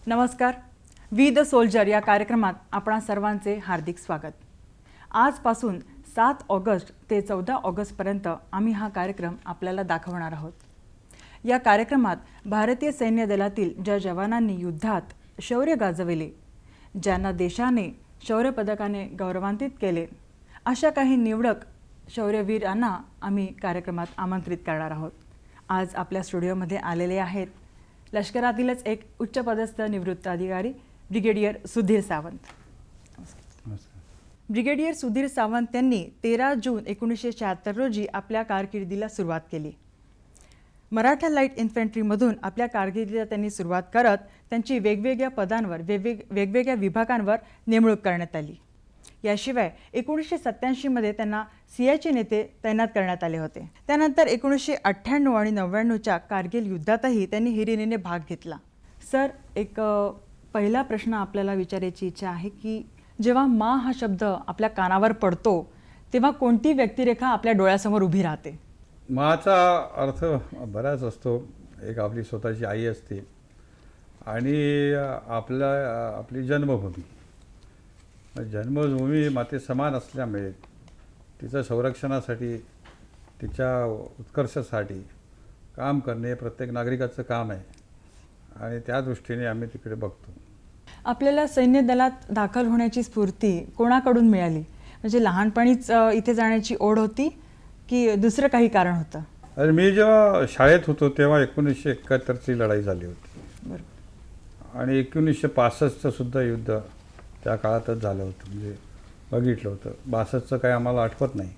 नमस्कार. We the soldier या कार्यक्रमात आपणा सर्वांचे हार्दिक स्वागत. आजपासून 7 ऑगस्ट ते 14 ऑगस्टपर्यंत आम्ही हा कार्यक्रम आपल्याला दाखवणार आहोत. या कार्यक्रमात भारतीय सैन्य दलातील ज्या जवानांनी युद्धात शौर्य गाजविले, ज्यांना देशाने शौर्य पदकाने गौरवान्वित केले, अशा काही निवडक शौर्यवीरांना आम्ही कार्यक्रमात आमंत्रित करणार आहोत. आज आपल्या स्टुडिओमध्ये आलेले आहेत लष्करातीलच एक उच्चपदस्थ निवृत्त अधिकारी ब्रिगेडियर सुधीर सावंत. ब्रिगेडियर सुधीर सावंत यांनी 13 जून 1976 रोजी आपल्या कारकिर्दीला सुरुवात केली. मराठा लाईट इन्फंट्रीमधून आपल्या कारकिर्दीला त्यांनी सुरुवात करत त्यांची वेगवेगळ्या पदांवर वेगवेगळ्या विभागांवर नेमणूक करण्यात आली. याशिवाय 1987 मध्ये त्यांना सियाचीन येथे तैनात करण्यात आले होते. त्यानंतर 1998 आणि 99च्या कारगिल युद्धातही त्यांनी हिरिरीने भाग घेतला. सर, एक पहिला प्रश्न आपल्याला विचारायची इच्छा आहे की जेव्हा माँ हा शब्द आपल्या कानावर पडतो तेव्हा कोणती व्यक्तिरेखा आपल्या डोळ्यासमोर उभी राहते? माँचा अर्थ बराच असतो. एक आपली स्वतःची आई असते आणि आपली जन्मभूमी. जन्मभूमी माते समान असल्यामुळे तिचं संरक्षणासाठी, तिच्या उत्कर्षासाठी काम करणे प्रत्येक नागरिकाचं काम आहे आणि त्या दृष्टीने आम्ही तिकडे बघतो. आपल्याला सैन्य दलात दाखल होण्याची स्फूर्ती कोणाकडून मिळाली? म्हणजे लहानपणीच इथे जाण्याची ओढ होती की दुसरं काही कारण होतं? अरे, मी जेव्हा शाळेत होतो तेव्हा 1971ची लढाई झाली होती. बरोबर. आणि 1965चं सुद्धा युद्ध त्या काळातच झालं होतं, म्हणजे बघितलं होतं. 62चं काही आम्हाला आठवत नाही.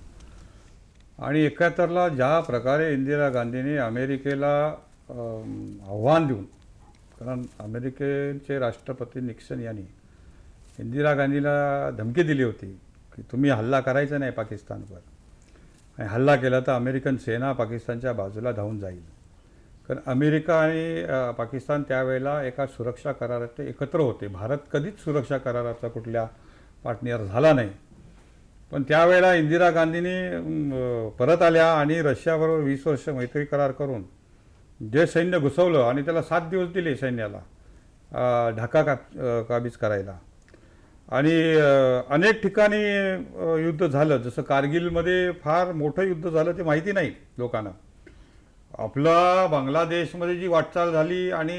आणि 71ला ज्या प्रकारे इंदिरा गांधींनी अमेरिकेला आव्हान देऊन, कारण अमेरिकेचे राष्ट्रपती निक्सन यांनी इंदिरा गांधीला धमकी दिली होती की तुम्ही हल्ला करायचा नाही पाकिस्तानवर, आणि हल्ला केला तर अमेरिकन सेना पाकिस्तानच्या बाजूला धावून जाईल. कारण अमेरिका आणि पाकिस्तान त्यावेळेला एका सुरक्षा करारात एकत्र होते. भारत कधीच सुरक्षा कराराचा कुठल्या पार्टनर झाला नाही. पण त्यावेळेला इंदिरा गांधींनी परत आल्या आणि रशियाबरोबर 20 वर्ष मैत्री करार करून जे सैन्य घुसवलं आणि त्याला 7 दिवस दिले सैन्याला ढाका काबीज करायला. आणि अनेक ठिकाणी युद्ध झालं. जसं कारगिलमध्ये फार मोठं युद्ध झालं ते माहिती नाही लोकांना. आपला बांगलादेशमध्ये जी वाटचाल झाली आणि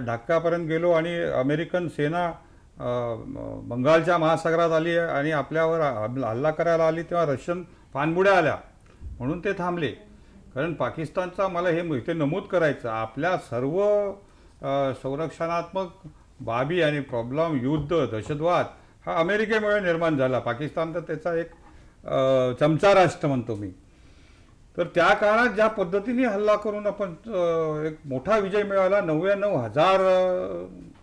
ढाक्यापर्यंत गेलो आणि अमेरिकन सेना बंगालच्या महासागरात आली आणि आपल्यावर हल्ला करायला आली तेव्हा रशियन पाणबुड्या आल्या म्हणून ते थांबले. कारण पाकिस्तानचा, मला हे इथे नमूद करायचं, आपल्या सर्व संरक्षणात्मक बाबी आणि प्रॉब्लेम, युद्ध, दहशतवाद हा अमेरिकेमुळे निर्माण झाला. पाकिस्तान तर त्याचा एक चमचा राष्ट्र म्हणतो मी. तर त्या काळात ज्या पद्धतीने हल्ला करून आपण एक मोठा विजय मिळाला, 99,000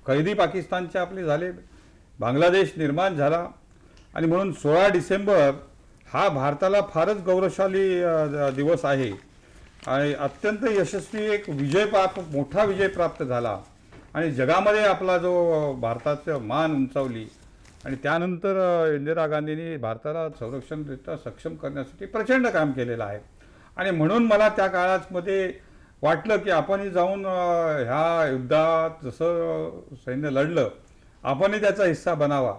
कैदी पाकिस्तानचे आपले झाले, बांगलादेश निर्माण झाला. आणि म्हणून 16 डिसेंबर हा भारताला फारच गौरवशाली दिवस आहे आणि अत्यंत यशस्वी एक मोठा विजय प्राप्त झाला आणि जगामध्ये आपला जो भारताचं मान उंचावली. आणि त्यानंतर इंदिरा गांधींनी भारताला संरक्षणरित्या सक्षम करण्यासाठी प्रचंड काम केलेलं आहे. आणि म्हणून मला त्या काळामध्ये वाटलं की आपणही जाऊन ह्या युद्धात जसं सैन्य लढलं आपणही त्याचा हिस्सा बनावा,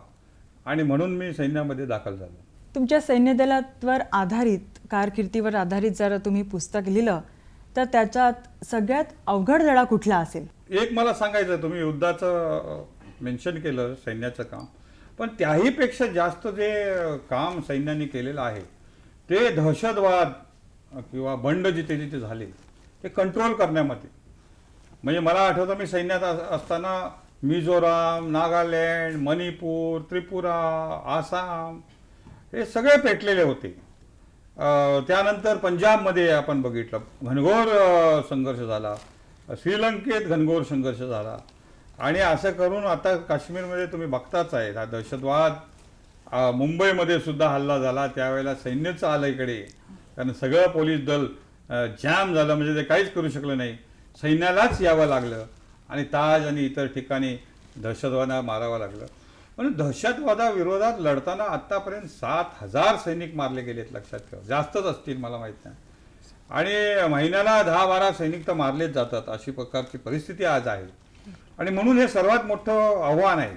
आणि म्हणून मी सैन्यामध्ये दाखल झालो. तुमच्या सैन्य दलावर आधारित, कारकिर्दीवर आधारित जर तुम्ही पुस्तक लिहिलं तर त्याच्यात सगळ्यात अवघड लढा कुठला असेल? एक मला सांगायचं, तुम्ही युद्धाचं मेन्शन केलं, सैन्याचं काम, पण त्याहीपेक्षा जास्त जे काम सैन्याने केलेलं आहे ते दहशतवाद किंवा बंड जिथे जिथे झाले ते कंट्रोल करण्यामध्ये. म्हणजे मला आठवतं, मी सैन्यात असताना मिझोराम, नागालँड, मणिपूर, त्रिपुरा, आसाम हे सगळे पेटलेले होते. त्यानंतर पंजाबमध्ये आपण बघितलं घनघोर संघर्ष झाला, श्रीलंकेत घनघोर संघर्ष झाला आणि असं करून आता काश्मीरमध्ये तुम्ही बघताच आहे हा दहशतवाद. मुंबईमध्ये सुद्धा हल्ला झाला, त्यावेळेला सैन्यच आलं इकडे, कारण सगळं पोलीस दल जॅम झालं, म्हणजे ते काहीच करू शकलं नाही, सैन्यालाच यावं लागलं आणि ताज आणि इतर ठिकाणी दहशतवादाला मारावं लागलं. म्हणून दहशतवादाविरोधात लढताना आत्तापर्यंत 7,000 सैनिक मारले गेलेत, लक्षात ठेवा, जास्तच असतील मला माहीत नाही. आणि महिन्याला 10-12 सैनिक तर मारलेच जातात, अशी प्रकारची परिस्थिती आज आहे. आणि म्हणून हे सर्वात मोठं आव्हान आहे.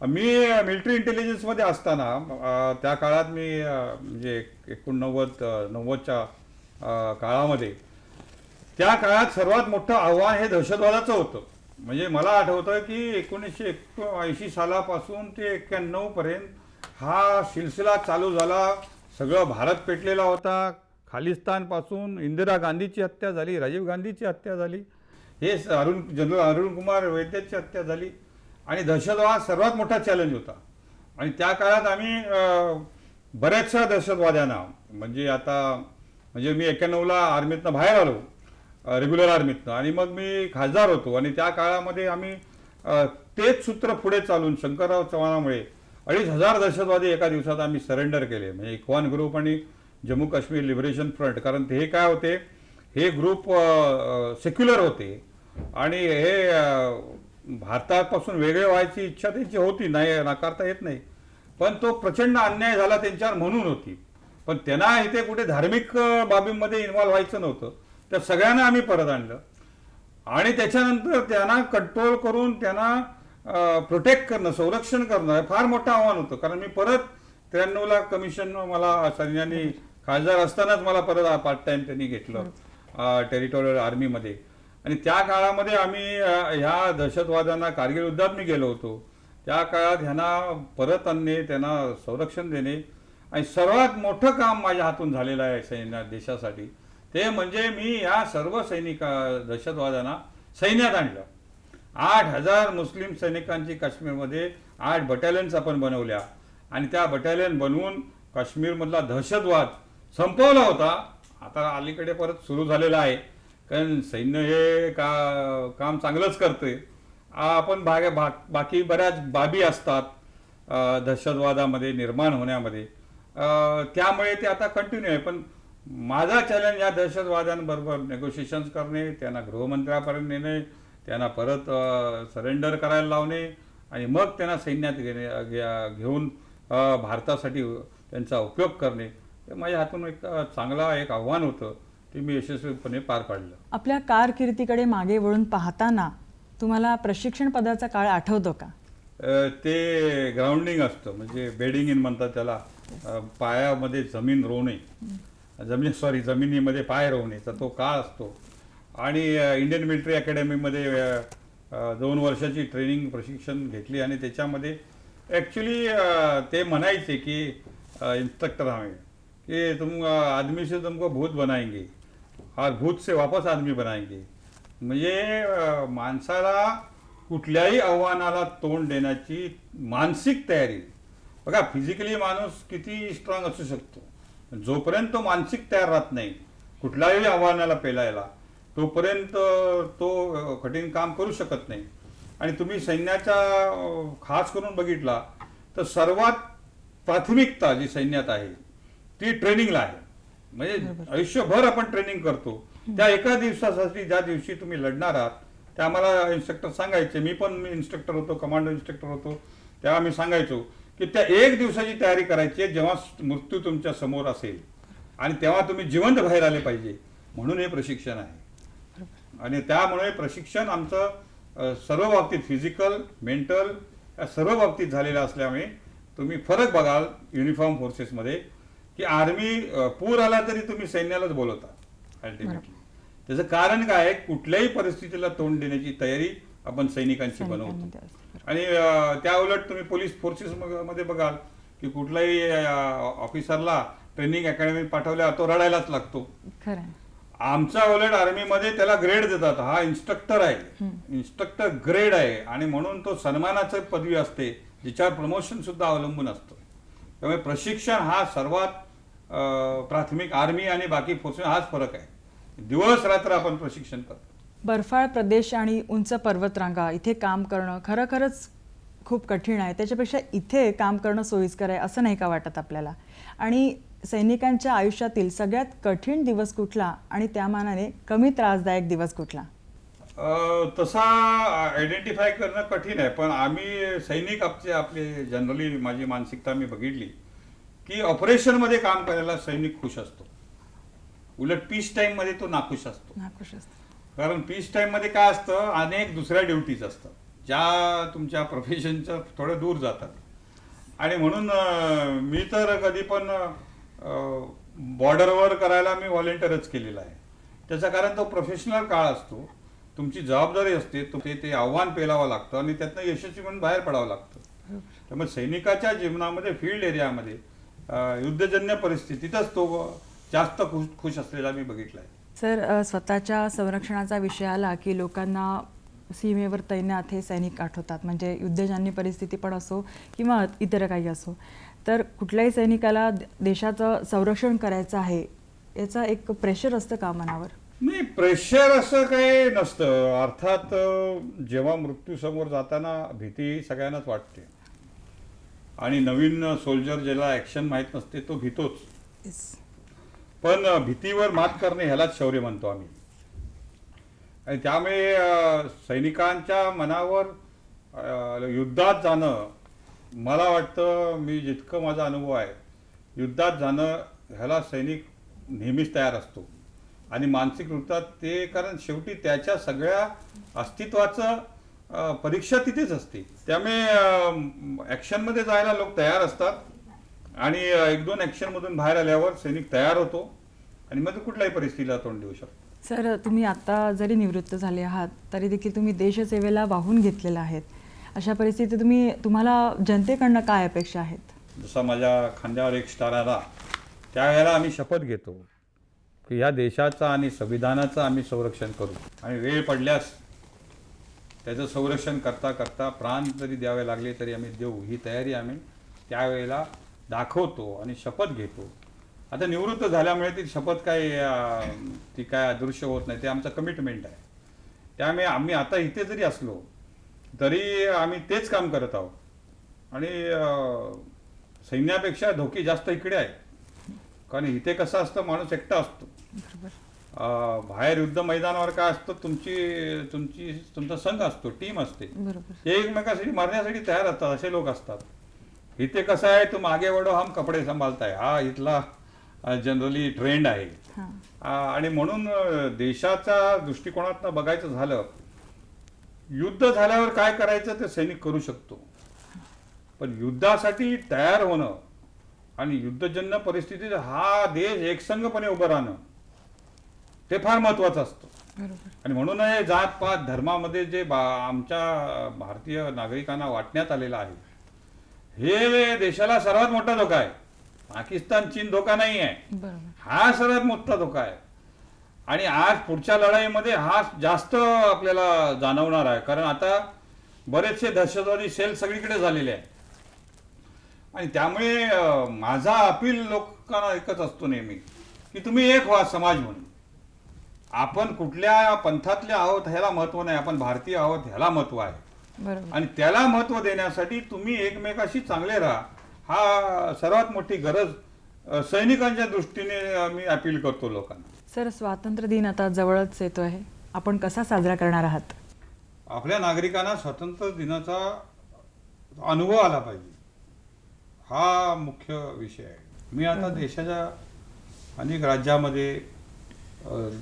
मी मिलिटरी इंटेलिजन्समध्ये असताना त्या काळात मी म्हणजे 89-90च्या काळामध्ये, त्या काळात सर्वात मोठं आव्हान हे दहशतवादाचं होतं. म्हणजे मला आठवतं की 1980 सालापासून ते 91 पर्यंत हा सिलसिला चालू झाला. सगळं भारत पेटलेला होता. खालिस्तानपासून इंदिरा गांधीची हत्या झाली, राजीव गांधीची हत्या झाली, हे जनरल अरुण कुमार वैद्यची हत्या झाली आणि दहशतवाद सर्वात मोठा चॅलेंज होता. आणि त्या काळात आम्ही बऱ्याचशा दहशतवाद्यांना म्हणजे मी 91ला आर्मीतनं बाहेर आलो, रेग्युलर आर्मीतनं, आणि मग मी खासदार होतो. आणि त्या काळामध्ये आम्ही तेच सूत्र पुढे चालून शंकरराव चव्हाणामुळे 2,500 दहशतवादी एका दिवसात आम्ही सरेंडर केले. म्हणजे इख्वान ग्रुप आणि जम्मू काश्मीर लिबरेशन फ्रंट, कारण हे काय होते, हे ग्रुप सेक्युलर होते आणि हे भारतापासून वेगळे व्हायची इच्छा त्यांची होती, नाही नाकारता येत नाही, पण तो प्रचंड अन्याय झाला त्यांच्यावर म्हणून होती. पण त्यांना इथे कुठे धार्मिक बाबींमध्ये इन्व्हॉल्व्ह व्हायचं नव्हतं. त्या सगळ्यांना आम्ही परत आणलं आणि त्याच्यानंतर त्यांना कंट्रोल करून त्यांना प्रोटेक्ट करणं, संरक्षण करणं हे फार मोठं आव्हान होतं. कारण मी परत 93ला कमिशन, मला सैन्याने खासदार असतानाच मला परत पार्ट टाइम त्यांनी घेतलं टेरिटोरियल आर्मीमध्ये. आणि त्या काळामध्ये आम्ही ह्या दहशतवाद्यांना, कारगिल युद्धात मी गेलो होतो, त्या काळात ह्यांना परत आणणे, त्यांना संरक्षण देणे, आणि सर्वात मोठं काम माझ्या हातून झालेलं आहे देशासाठी, ते म्हणजे मी या सर्व दहशतवाद्यांना सैन्यात आणलं. 8,000 मुस्लिम सैनिकांची काश्मीरमध्ये 8 बटालियन्स आपण बनवल्या आणि त्या बटालियन बनवून काश्मीरमधला दहशतवाद संपवला होता. आता अलीकडे परत सुरू झालेला आहे, कारण सैन्य हे काम चांगलंच करते. आपण बाकी बऱ्याच बाबी असतात दहशतवादामध्ये निर्माण होण्यामध्ये, त्यामुळे ते आता कंटिन्यू आहे. पण माझा चॅलेंज या दहशतवाद्यांबरोबर नेगोशिएशन्स करणे, त्यांना गृहमंत्र्यापर्यंत नेणे, त्यांना परत सरेंडर करायला लावणे आणि मग त्यांना सैन्यात घेऊन भारतासाठी त्यांचा उपयोग करणे, हे माझ्या हातून एक चांगला एक आव्हान होतं, ते मी यशस्वीपणे पार पाडलं. आपल्या कारकिर्दीकडे मागे वळून पाहताना तुम्हाला प्रशिक्षण पदाचा काळ आठवतो का? ते ग्राउंडिंग असतं, म्हणजे बेडिंग इन म्हणतात त्याला, पायामध्ये जमीन रोवणे, जमिनीमध्ये पाय रोवण्याचा तो काळ असतो. आणि इंडियन मिलिटरी अकॅडमीमध्ये 2 वर्षाची ट्रेनिंग प्रशिक्षण घेतली आणि त्याच्यामध्ये ॲक्च्युली ते म्हणायचे की इंस्ट्रक्टर हमें कि आदमी से तुमको भूत बनाएंगे और भूत से वापस आदमी बनाएंगे. म्हणजे माणसाला कुठल्याही आव्हानाला तोंड देण्याची मानसिक तयारी. बघा, फिजिकली माणूस किती स्ट्रॉंग असू शकतो, जोपर्यंत तो मानसिक तयार राहत नाही कुठल्याही आव्हानाला पेलायला, तोपर्यंत तो कठीण काम करू शकत नाही. आणि तुम्ही सैन्याचा खास करून बघितला तर सर्वात प्राथमिकता जी सैन्यात आहे ती ट्रेनिंगला आहे. म्हणजे आयुष्यभर आपण ट्रेनिंग करतो, त्या एका दिवसासाठी ज्या दिवशी तुम्ही लढणार आहात, त्या आम्हाला इन्स्ट्रक्टर सांगायचे. मी पण इन्स्ट्रक्टर होतो, कमांडो इन्स्ट्रक्टर होतो, तेव्हा मी सांगायचो की त्या 1 दिवसाची तयारी करायची आहे, जेव्हा मृत्यू तुमच्या समोर असेल आणि तेव्हा तुम्ही जिवंत बाहेर आले पाहिजे, म्हणून हे प्रशिक्षण आहे. आणि त्यामुळे प्रशिक्षण आमचं सर्व बाबतीत, फिजिकल, मेंटल, या सर्व बाबतीत झालेलं असल्यामुळे तुम्ही फरक बघाल युनिफॉर्म फोर्सेसमध्ये की आर्मी पूर आला तरी तुम्ही सैन्यालाच बोलवता अल्टिमेटली. त्याचं कारण काय आहे, कुठल्याही परिस्थितीला तोंड देण्याची तयारी आपण सैनिकांची बनवतो. आणि त्या उलट तुम्ही पोलीस फोर्सेस मध्ये बघाल की कुठल्याही ऑफिसरला ट्रेनिंग अकॅडमीत पाठवल्या तो रडायलाच लागतो. आमचा उलट आर्मीमध्ये त्याला ग्रेड देतात, हा इन्स्ट्रक्टर आहे, इन्स्ट्रक्टर ग्रेड आहे, आणि म्हणून तो सन्मानाची पदवी असते जिच्यावर प्रमोशन सुद्धा अवलंबून असतं. त्यामुळे प्रशिक्षण हा सर्वात प्राथमिक आर्मी आणि बाकी फोर्स हाच फरक आहे. दिवस रात्र आपण प्रशिक्षण करतो. बर्फाळ प्रदेश आणि उंच पर्वतरांगा इथे काम करणं खरंच खूप कठीण आहे. त्याच्यापेक्षा इथे काम करणं सोयीस्कर आहे असं नाही का वाटत आपल्याला? आणि सैनिकांच्या आयुष्यातील सगळ्यात कठीण दिवस कुठला आणि त्या मानाने कमी त्रासदायक दिवस कुठला? तसा आयडेंटिफाय करणं कठीण आहे, पण आम्ही सैनिक आपले जनरली माझी मानसिकता मी बघितली की ऑपरेशनमध्ये काम करायला सैनिक खुश असतो. उलट पीस टाईममध्ये तो नाखुश असतो. कारण पीस टाईममध्ये काय असतं, अनेक दुसऱ्या ड्युटीज असतात ज्या तुमच्या प्रोफेशनच्या थोड्या दूर जातात. आणि म्हणून मी तर कधी पण बॉर्डरवर करायला मी व्हॉलेंटिअरच केलेला आहे. त्याचं कारण तो प्रोफेशनल काळ असतो, तुमची जबाबदारी असते, ते आव्हान पेलावं लागतं आणि त्यातनं यशस्वी म्हणून बाहेर पडावं लागतं. त्यामुळे सैनिकाच्या जीवनामध्ये फील्ड एरियामध्ये युद्धजन्य परिस्थितीतच तो जास्त खुश असलेला मी बघितला आहे. सर, स्वतःच्या संरक्षणाचा विषय आला की लोकांना सीमेवर तैनात हे सैनिक आठवतात, म्हणजे युद्धजन्य परिस्थिती पण असो किंवा इतर काही असो. तर कुठल्याही सैनिकाला देशाचं संरक्षण करायचं आहे याचा एक प्रेशर असतं का मनावर? नाही, प्रेशर असं काही नसतं. अर्थात जेव्हा मृत्यूसमोर जाताना भीती सगळ्यांनाच वाटते आणि नवीन सोल्जर ज्याला ॲक्शन माहीत नसते तो भीतोच. पण भीतीवर मात करणे ह्यालाच शौर्य म्हणतो आम्ही. आणि त्यामुळे सैनिकांच्या मनावर युद्धात जाणं, मला वाटतं, मी जितकं माझा अनुभव आहे, युद्धात जाणं ह्याला सैनिक नेहमीच तयार असतो. आणि मानसिकरित्या ते, कारण शेवटी त्याच्या सगळ्या अस्तित्वाचं परीक्षा तिथेच असते. त्यामुळे ॲक्शनमध्ये जायला लोक तयार असतात आणि एक दोन ॲक्शनमधून बाहेर आल्यावर सैनिक तयार होतो आणि मग कुठल्याही परिस्थितीला तोंड देऊ शकतो. सर, तुम्ही आता जरी निवृत्त झाले आहात तरी देखील तुम्ही देशसेवेला वाहून घेतलेला आहेत. अशा परिस्थितीत तुम्हाला जनतेकडनं काय अपेक्षा आहेत? जसा माझ्या खांद्यावर एक स्टार आला त्यावेळेला आम्ही शपथ घेतो की या देशाचा आणि संविधानाचं आम्ही संरक्षण करू आणि वेळ पडल्यास त्याचं संरक्षण करता करता प्राण जरी द्यावे लागले तरी आम्ही देऊ, ही तयारी आम्ही त्यावेळेला दाखवतो आणि शपथ घेतो. आता निवृत्त झाल्यामुळे ती शपथ ती काय अदृश्य होत नाही, ते आमचं कमिटमेंट आहे. त्यामुळे आम्ही आता इथे जरी असलो तरी आम्ही तेच काम करत आहोत आणि सैन्यापेक्षा धोके जास्त इकडे आहे. कारण इथे कसं असतं, माणूस एकटा असतो. बाहेर युद्ध मैदानावर काय असतं, तुमचा संघ असतो, टीम असते, ते एकमेकांसाठी मारण्यासाठी तयार असतात, असे लोक असतात. इथे कसं आहे, तुम आगे वडो हम कपडे सांभाळताय, हा इथला जनरली ट्रेंड आहे. आणि म्हणून देशाच्या दृष्टिकोनातनं बघायचं झालं, युद्ध झाल्यावर काय करायचं ते सैनिक करू शकतो, पण युद्धासाठी तयार होणं आणि युद्धजन्य परिस्थितीत हा देश एकसंघपणे उभं राहणं ते फार महत्वाचं असतं. आणि म्हणून हे जात पात धर्मामध्ये जे आमच्या भारतीय नागरिकांना वाटण्यात आलेलं आहे, हे देशाला सर्वात मोठा धोका आहे. पाकिस्तान चीन धोका नाही आहे, हा सर्वात मोठा धोका आहे. आणि आज पुढच्या लढाईमध्ये हा जास्त आपल्याला जाणवणार आहे, कारण आता बरेचसे दहशतवादी सेल सगळीकडे झालेले आहेत. आणि त्यामुळे माझा अपील लोकांना एकच असतो नेहमी की तुम्ही एक व्हा समाज म्हणून. आपण कुठल्या पंथातले आहोत ह्याला महत्व नाही, आपण भारतीय आहोत ह्याला महत्व आहे. आणि त्याला महत्व देण्यासाठी तुम्ही एकमेकाशी चांगले राहा, हा सर्वात मोठी गरज सैनिकांच्या दृष्टीने मी अपील करतो लोकांना. सर, स्वातंत्र्य दिन आता जवळच येतो आहे, आपण कसा साजरा करणार आहात? आपल्या नागरिकांना स्वातंत्र्य दिनाचा अनुभव आला पाहिजे, हा मुख्य विषय आहे. मी आता देशाच्या अनेक राज्यामध्ये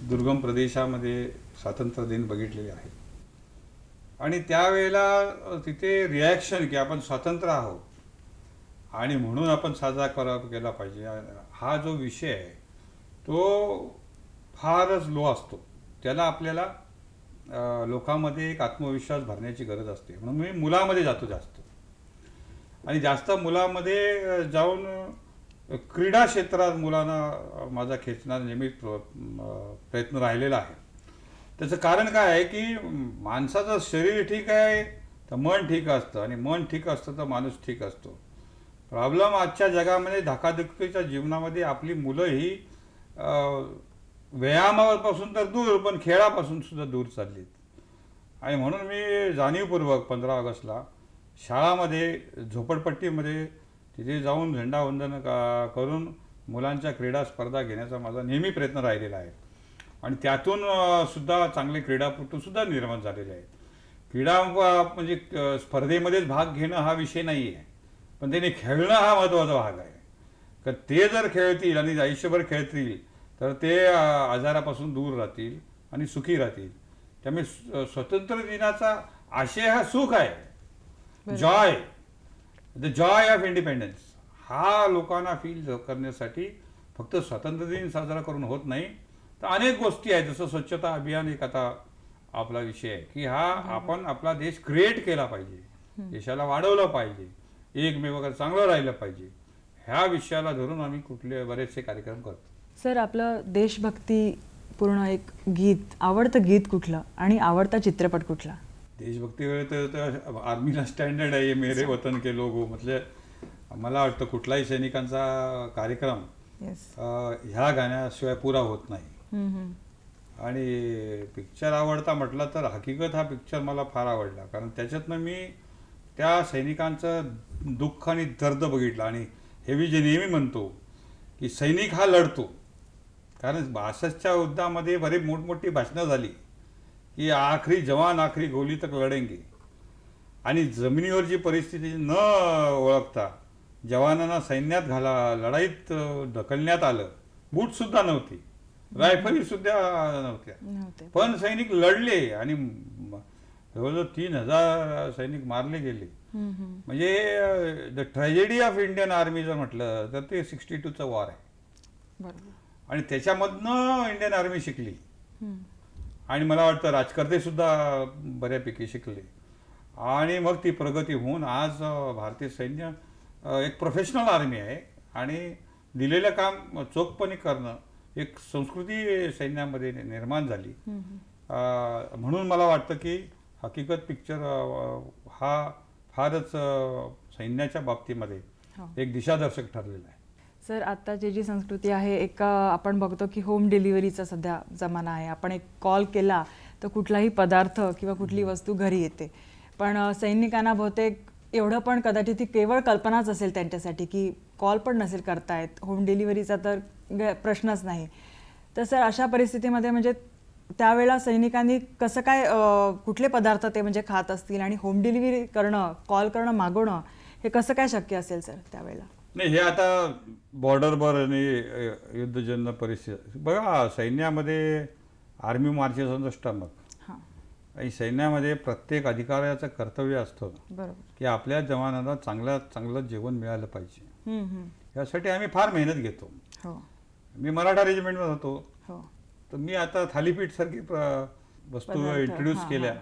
दुर्गम प्रदेशामध्ये स्वातंत्र्य दिन बघितलेले आहेत आणि त्यावेळेला तिथे रिॲक्शन की आपण स्वतंत्र आहोत आणि म्हणून आपण साजरा केला पाहिजे, हा जो विषय आहे तो फारच लो असतो. त्याला आपल्याला लोकांमध्ये एक आत्मविश्वास भरण्याची गरज असते. म्हणून मी मुलामध्ये जातो जास्त, आणि जास्त मुलामध्ये जाऊन क्रीडा क्षेत्रात मुलांना माझा खेचण्याचा नेहमी प्रयत्न राहिलेला आहे. त्याचं कारण काय आहे की माणसाचं शरीर ठीक आहे तर मन ठीक असतं आणि मन ठीक असतं तर माणूस ठीक असतो. प्रॉब्लेम आजच्या जगामध्ये धकाधकीच्या जीवनामध्ये आपली मुलं ही व्यायामापासून तर दूर पण खेळापासून सुद्धा दूर चाललीत. आणि म्हणून मी जाणीवपूर्वक 15 ऑगस्टला शाळामध्ये झोपडपट्टीमध्ये तिथे जाऊन झेंडावंदन करून मुलांच्या क्रीडा स्पर्धा घेण्याचा माझा नेहमी प्रयत्न राहिलेला आहे. आणि त्यातून सुद्धा चांगले क्रीडापटू सुद्धा निर्माण झालेले आहेत. क्रीडा म्हणजे स्पर्धेमध्येच भाग घेणं हा विषय नाही आहे, पण त्याने खेळणं हा महत्त्वाचा भाग आहे. तर ते जर खेळतील आणि आयुष्यभर खेळतील तर ते आजारापासून दूर राहतील आणि सुखी राहतील. त्यामुळे स्वातंत्र्य दिनाचा आशय हा सुख आहे, Joy, the Joy of independence. हा लोकांना फील करण्यासाठी फक्त स्वातंत्र्य दिन साजरा करून होत नाही, तर अनेक गोष्टी आहेत. जसं स्वच्छता अभियान एक आता आपला विषय आहे की हा आपण आपला देश क्रिएट केला पाहिजे, देशाला वाढवलं पाहिजे, एकमेव चांगलं राहिलं पाहिजे. ह्या विषयाला धरून आम्ही कुठले बरेचसे कार्यक्रम करतो. सर, आपलं देशभक्ती पूर्ण एक गीत, आवडतं गीत कुठलं आणि आवडता चित्रपट कुठला? देशभक्ती वेळ तर आर्मीला स्टँडर्ड आहे, मेरे वतन के लोग हो. म्हणजे मला वाटतं कुठलाही सैनिकांचा कार्यक्रम ह्या गाण्याशिवाय पुरा होत नाही. आणि पिक्चर आवडता म्हटलं तर हकीकत हा पिक्चर मला फार आवडला, कारण त्याच्यातनं मी त्या सैनिकांचं दुःख आणि दर्द बघितलं. आणि हे मी जे नेहमी म्हणतो की सैनिक हा लढतो, कारण 62च्या युद्धामध्ये बरी मोठमोठी भाषणं झाली की आखरी जवान आखरी गोली तक लढेंगे. आणि जमिनीवरची परिस्थिती न ओळखता जवानांना सैन्यात लढाईत ढकलण्यात आलं. बूटसुद्धा नव्हती, रायफली सुद्धा नव्हत्या, पण सैनिक लढले आणि जवळजवळ 3000 सैनिक मारले गेले. म्हणजे the tragedy of Indian army जर म्हटलं तर ते 62चं वॉर आहे. आणि त्याच्यामधनं इंडियन आर्मी शिकली. आणि मला वाटतं राजकर्ते सुद्धा बऱ्यापैकी शिकले. आणि मग ती प्रगती होऊन आज भारतीय सैन्य एक प्रोफेशनल आर्मी आहे. आणि दिलेलं काम चोखपणे करणं एक संस्कृती सैन्यामध्ये निर्माण झाली. म्हणून मला वाटतं की हकीकत पिक्चर हा फारच सैन्याच्या बाबतीमध्ये एक दिशादर्शक ठरलेला आहे. सर, आत्ताची जी संस्कृती आहे, एक आपण बघतो की होम डिलिव्हरीचा सध्या जमाना आहे. आपण एक कॉल केला तर कुठलाही पदार्थ किंवा कुठली वस्तू घरी येते. पण सैनिकांना बहुतेक एवढं पण कदाचित ती केवळ कल्पनाच असेल त्यांच्यासाठी की कॉल पण नसेल करतायत, होम डिलिव्हरीचा तर प्रश्नच नाही. तर सर, अशा परिस्थितीमध्ये म्हणजे त्यावेळेला सैनिकांनी कसं काय, कुठले पदार्थ ते म्हणजे खात असतील आणि होम डिलिव्हरी करणं, कॉल करणं, मागवणं हे कसं काय शक्य असेल सर त्यावेळेला? नाही, हे आता बॉर्डरवर आणि युद्धजन्य परिस्थिती बघा. सैन्यामध्ये army marches on the stomach. आणि सैन्यामध्ये प्रत्येक अधिकाऱ्याचं कर्तव्य असतं की आपल्या जवानांना चांगलं जेवण मिळालं पाहिजे. यासाठी आम्ही फार मेहनत घेतो. मी मराठा रेजिमेंटमध्ये होतो, तर मी आता थालीपीठ सारखी वस्तू इंट्रोड्यूस केल्या.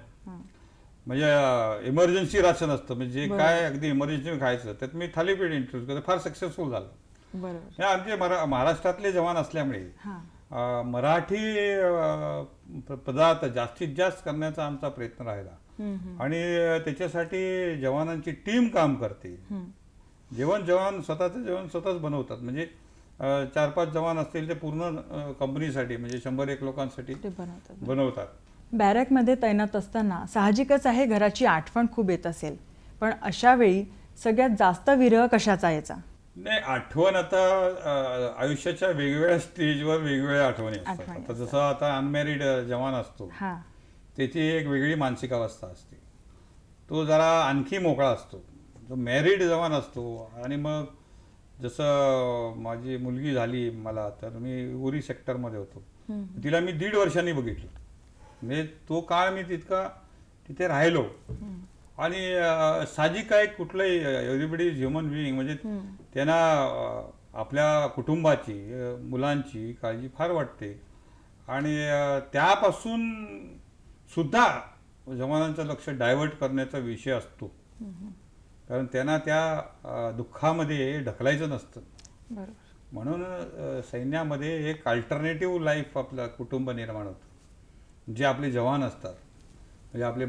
म्हणजे इमर्जन्सी राशन असतं, म्हणजे काय अगदी इमर्जन्सी खायचं, त्यात मी थालीपीठ इंट्रोड्यूस केलं. फार सक्सेसफुल झालं. हे आमचे महाराष्ट्रातले जवान असल्यामुळे मराठी पदार्थ जास्तीत जास्त करण्याचा आमचा प्रयत्न राहिला. आणि त्याच्यासाठी जवानांची टीम काम करते. जवान स्वतःचं जेवण स्वतःच बनवतात. म्हणजे 4-5 जवान असतील ते पूर्ण कंपनीसाठी म्हणजे 100-1 लोकांसाठी बनवतात. बॅरॅकमध्ये तैनात असताना साहजिकच आहे घराची आठवण खूप येत असेल, पण अशा वेळी सगळ्यात जास्त विरह कशाचा यायचा? नाही, आठवण आता आयुष्याच्या वेगवेगळ्या स्टेजवर वेगवेगळ्या आठवणी असतात. आता जसं आता अनमॅरिड जवान असतो, त्याची एक वेगळी मानसिक अवस्था असते, तो जरा आणखी मोकळा असतो. जो मॅरिड जवान असतो, आणि मग जसं माझी मुलगी झाली मला, तर मी उरी सेक्टरमध्ये होतो, तिला मी 1.5 वर्षांनी बघितलं. म्हणजे तो काळ मी तिथे राहिलो. आणि साहजिक आहे, कुठलंही एव्हरीबडी इज ह्युमन बिईंग, म्हणजे त्यांना आपल्या कुटुंबाची, मुलांची काळजी फार वाटते. आणि त्यापासून सुद्धा जवानांचं लक्ष डायव्हर्ट करण्याचा विषय असतो, कारण त्यांना त्या दुःखामध्ये ढकलायचं नसतं. म्हणून सैन्यामध्ये एक अल्टरनेटिव्ह लाईफ आपलं कुटुंब निर्माण होतं, जे आपले जवान असतात. म्हणजे आपले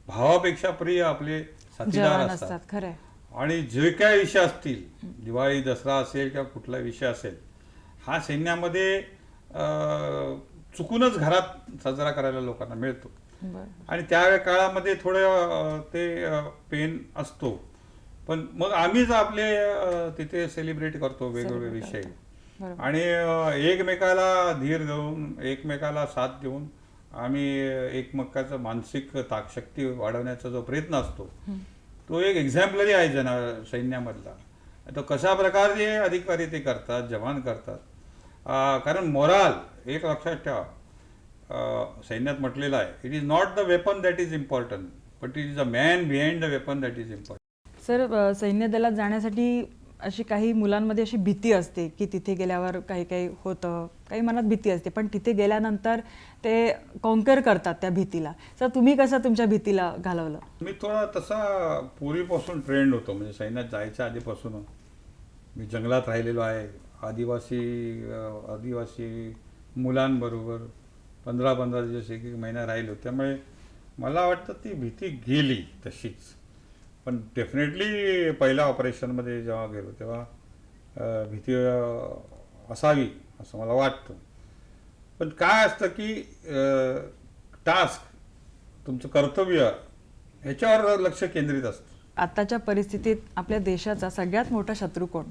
भावापेक्षा प्रिय आपले साथीदार असतात. आणि जे काय विषय असतील, दिवाळी दसरा असेल किंवा कुठला विषय असेल, हा सैन्यामध्ये चुकूनच घरात साजरा करायला लोकांना मिळतो. बरं. आणि त्या काळामध्ये थोडं ते पेन असतो, पण मग आम्हीच आपले तिथे सेलिब्रेट करतो वेगवेगळे Celebrate विषय. करतो. बरोबर. आणि एकमेकाला धीर देऊन, एकमेकाला साथ देऊन आम्ही एकमेकाचं मानसिक ताकशक्ती वाढवण्याचा जो प्रयत्न असतो, तो एक एक्झॅम्पलरी आहे सैन्यामधला. तो कशा प्रकारे अधिकारी ते करतात, जवान करतात. कारण मोराल एक लक्षात ठेवा, सैन्यात म्हटलेलं आहे, it is not the weapon that is important, but it is a man behind the weapon that is important. Sir, सैन्य दलात जाण्यासाठी अशी काही मुलांमध्ये अशी भीती असते की तिथे गेल्यावर काही काही होतं, काही मनात भीती असते, पण तिथे गेल्यानंतर ते कॉन्कर करतात त्या भीतीला. सर, तुम्ही कसं तुमच्या भीतीला घालवलं? मी थोडा तसा पूर्वीपासून ट्रेंड होतो, म्हणजे सैन्यात जायच्या आधीपासून मी जंगलात राहिलेलो आहे. आदिवासी मुलांबरोबर 15-15 दिवस एक एक महिना राहिलो, त्यामुळे मला वाटतं ती भीती गेली तशीच. पण डेफिनेटली पहिल्या ऑपरेशनमध्ये जेव्हा गेलो तेव्हा भीती असावी असं मला वाटतं. पण काय असतं की टास्क, तुमचं कर्तव्य ह्याच्यावर लक्ष केंद्रित असतं. आताच्या परिस्थितीत आपल्या देशाचा सगळ्यात मोठा शत्रू कोण?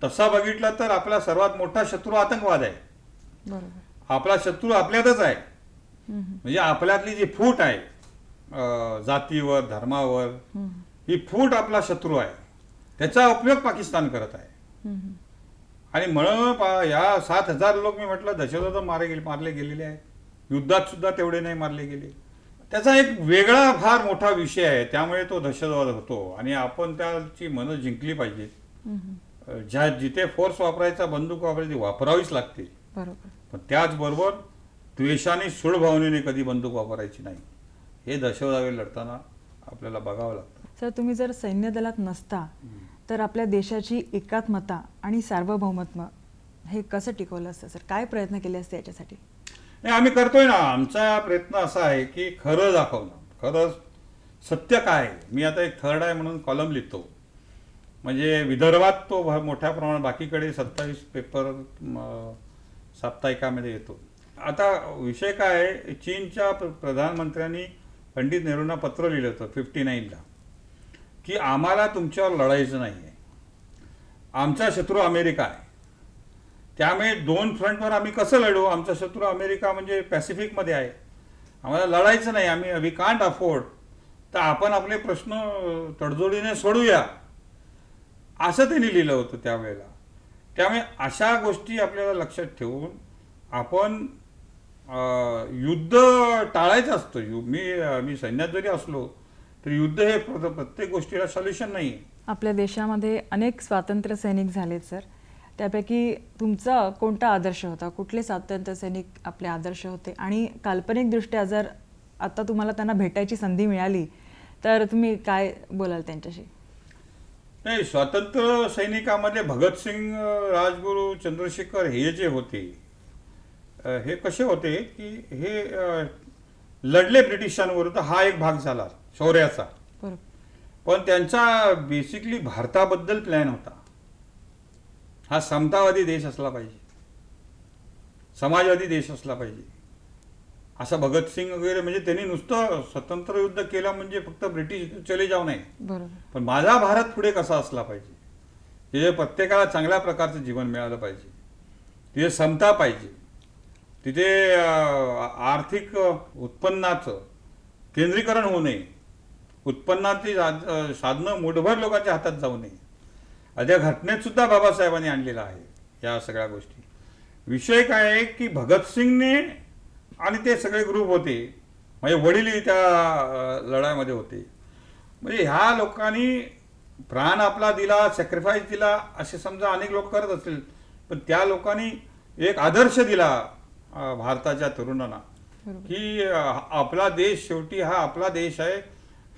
तसा बघितला तर आपला सर्वात मोठा शत्रू आतंकवाद आहे. बरोबर. आपला शत्रू आपल्यातच आहे. म्हणजे आपल्यातली जी फूट आहे जातीवर, धर्मावर, ही फूट आपला शत्रू आहे. त्याचा उपयोग पाकिस्तान करत आहे. आणि म्हणून या 7,000 लोक मी म्हटलं दहशतवाद मारले गेलेले आहेत. युद्धात सुद्धा तेवढे नाही मारले गेले. त्याचा एक वेगळा फार मोठा विषय आहे. त्यामुळे तो दहशतवाद होतो आणि आपण त्याची मनं जिंकली पाहिजेत. जिथे फोर्स वापरायचा, बंदूक वापरायची, वापरावीच लागते. बरोबर. पण त्याचबरोबर द्वेषाने, सूड भावनेने कधी बंदूक वापरायची नाही. हे दहशतवादावर लढताना आपल्याला बघावं लागतं. सर, तुम्ही जर सैन्य दलात नसता तर आपल्या देशाची एकात्मता आणि सार्वभौमत्व हे कसं टिकवलं असतं सर? काय प्रयत्न केले असते याच्यासाठी? नाही, आम्ही करतोय ना. आमचा प्रयत्न असा आहे की खरं दाखवणं, खरं सत्य काय आहे. मी आता एक थर्ड आहे म्हणून कॉलम लिहितो. म्हणजे विदर्भात तो मोठ्या प्रमाणात, बाकीकडे 27 पेपर साप्ताहिकामध्ये येतो. आता विषय काय आहे, चीनच्या प्रधानमंत्र्यांनी पंडित नेहरूंना पत्र लिहिलं होतं 59ला की आम्हाला तुमच्यावर लढायचं नाही आहे, आमचा शत्रू अमेरिका आहे. त्यामुळे 2 फ्रंटवर आम्ही कसं लढू? आमचा शत्रू अमेरिका म्हणजे पॅसिफिकमध्ये आहे, आम्हाला लढायचं नाही, आम्ही वी कांट अफोर्ड. तर आपण आपले प्रश्न तडजोडीने सोडूया, असं त्यांनी लिहिलं होतं त्यावेळेला. त्यामुळे अशा गोष्टी आपल्याला लक्षात ठेवून आपण युद्ध टाळायचं असतं. मी सैन्यात जरी असलो तर युद्ध हे प्रत्येक गोष्टीला सोल्युशन नाही. आपल्या देशामध्ये अनेक स्वातंत्र्य सैनिक झालेत सर, त्यापैकी तुमचा कोणता आदर्श होता? कुठले स्वातंत्र्य सैनिक आपले आदर्श होते? आणि काल्पनिकदृष्ट्या जर आता तुम्हाला त्यांना भेटायची संधी मिळाली तर तुम्ही काय बोलाल त्यांच्याशी? नाही, स्वातंत्र्य सैनिकामध्ये भगतसिंग, राजगुरू, चंद्रशेखर हे जे होते, हे कसे होते की हे लढले ब्रिटिशांविरुद्ध. हा एक भाग झाला शौर्याचा. बरोबर. पण त्यांचा बेसिकली भारताबद्दल प्लॅन होता. हा समतावादी देश असला पाहिजे, समाजवादी देश असला पाहिजे, असं भगतसिंग वगैरे. म्हणजे त्यांनी नुसतं स्वतंत्र युद्ध केलं म्हणजे फक्त ब्रिटिश चले जाऊ नये, बरोबर, पण माझा भारत पुढे कसा असला पाहिजे, तिथे प्रत्येकाला चांगल्या प्रकारचं जीवन मिळालं पाहिजे, तिथे समता पाहिजे, तिथे आर्थिक उत्पन्नाचं केंद्रीकरण होऊ नये, उत्पन्नाची साधनं मुठभर लोकांच्या हातात जाऊ नये. त्या घटनेत सुद्धा बाबासाहेबांनी आणलेला आहे या सगळ्या गोष्टी. विषय काय आहे की भगतसिंगने आणि ते सगळे ग्रुप होते, माझे वडीलही त्या लढाईमध्ये होते. म्हणजे ह्या लोकांनी प्राण आपला दिला, सॅक्रिफाईस दिला, असे समजा अनेक लोक करत असतील, पण त्या लोकांनी एक आदर्श दिला भारताच्या तरुणांना की आपला देश शेवटी हा आपला देश आहे,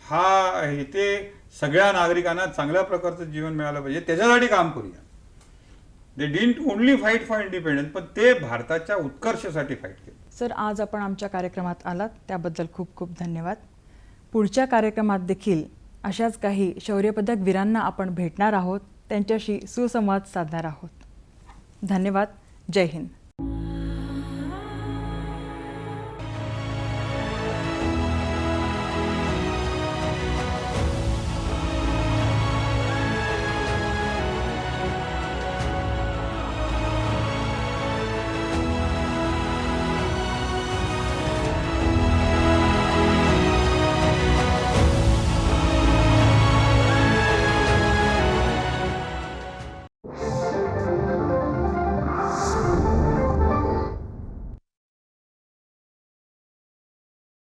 हा इथे सगळ्या नागरिकांना चांगल्या प्रकारचं जीवन मिळालं पाहिजे, त्याच्यासाठी काम करूया. They didn't only fight for independence, पण ते भारताच्या उत्कर्षासाठी फाईट केलं. सर, आज आपण आमच्या कार्यक्रमात आलात त्याबद्दल खूप खूप धन्यवाद. पुढच्या कार्यक्रमात देखील अशाच काही शौर्यपदक वीरांना आपण भेटणार आहोत, त्यांच्याशी सुसंवाद साधणार आहोत. धन्यवाद. जय हिंद.